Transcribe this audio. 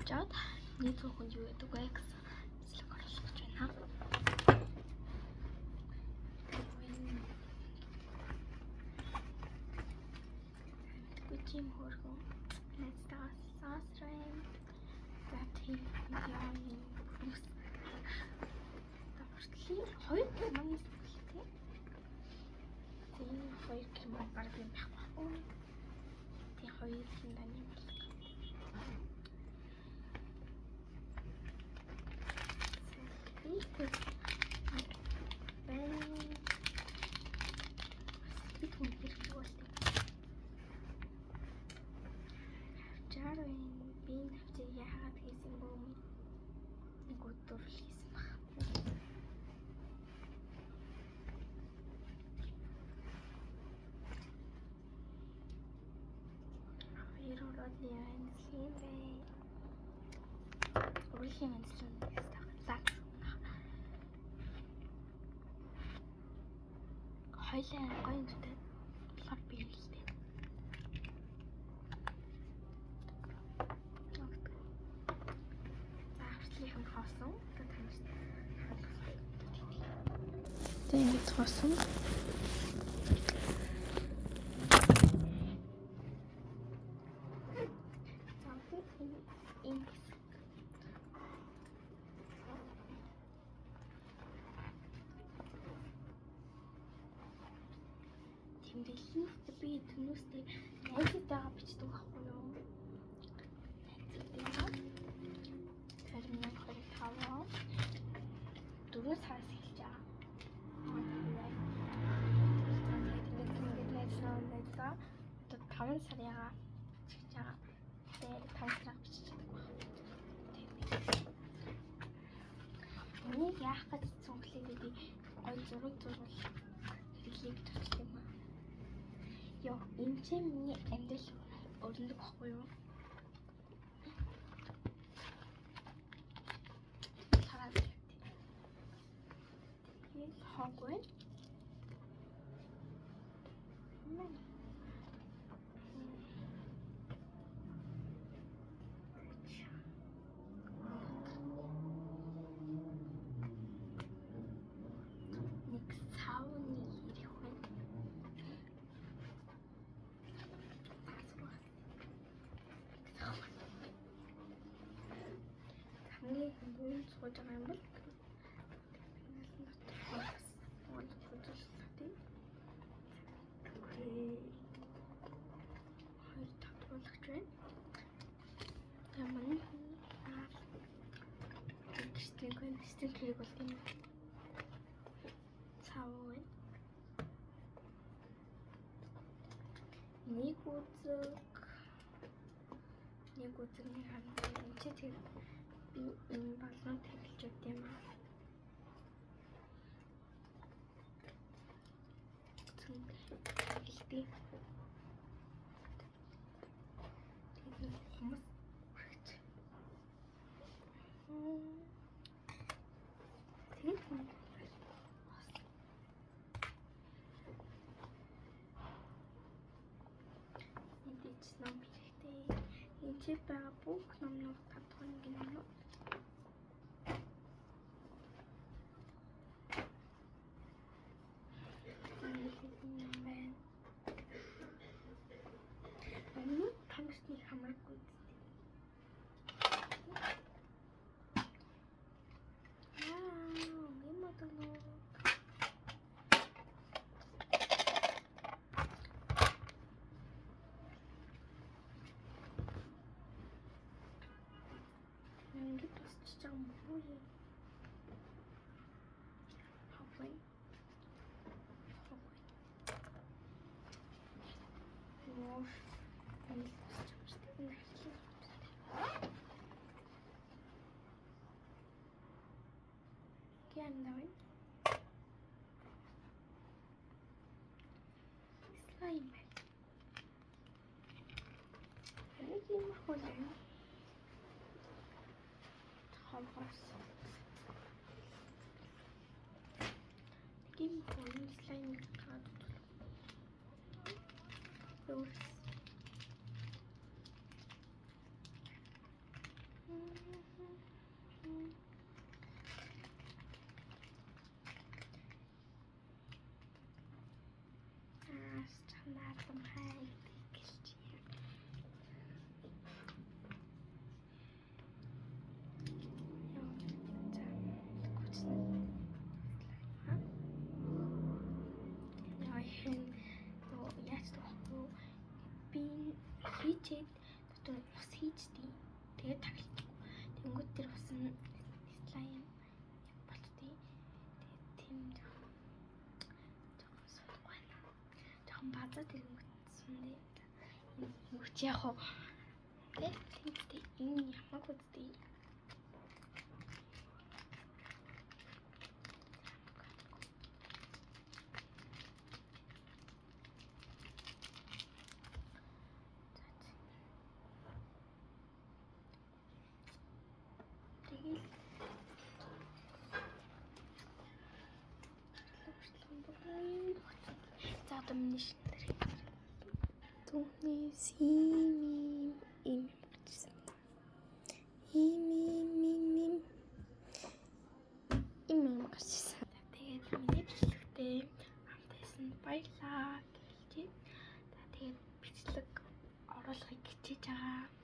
авчаад нэг хүүхэнд юу гэдэг вэ гэсэн сэглэг оруулах гэж байна. Гүчим хөргөн нэстас сасрэм зати яаны бүс тавчлын хоёр германы сэтгэлтэй. Тийм хоёр герман баг юм байхгүй. Тийм хоёр германы баг. Би навчиг яагаад хийсэн бөө нэг өдөр хийсэн баг. Хоёр ороод яанслин бэ? Урилын анслин стаглаа. Хоёлаа гоё зүтэй болохоор би хэлдэг. Хоосон тэгээд хоосон тэмдэглэн би түнөөстэй найзтайгаа бичдэг байхгүй юу? Дөрөв сараас эхэлж байгаа. Тэгээд 5 сарыгаа бичиж байгаа. Тэгээд 5 сараа бичиж чаддаг байна. Энийг яах гэж цонхлыг би гой зураг зурвал хэрэглэе гэж бодсон юм аа. Йоо, энэ чинь миний амьдрал өрнөг байхгүй юу? Хогвэ. Нэг сауны ирэх байна. Хамгийн гүн сууж байгаа юм бол Стэнкийг бол тийм цав байна. Нэг үзэг нэг ханаа чи тэр би энэ баллон тэгэлж өгд юм аа. Хэлтий. Хүмүүс энэ байгаа бүх номнууд татах нэг юм уу? Энэ тамирчны хамаагүй. Давай. Слайм. Нэг юм хөлөө. Хамгаас. Нэг юм хөлөө слайм гад. Ус. хийжтэй. Тэгээд таглахгүй. Тэнгүүд тэр усан слайм болтдээ. Тэгээд тийм жоохон суулгах байна. Жоохон базаа тэнгүүд сундээ. Нүч яах вэ? Тэгээд энэ ямаг үстэй. За одоо миний шинээр түүний сим им бичсэн. Им гарчсан. Тэгээд миний бичлэгтэй хамтайсан баярлаа гэлж. За тэгээд бичлэг оруулахыг хичээж байгаа.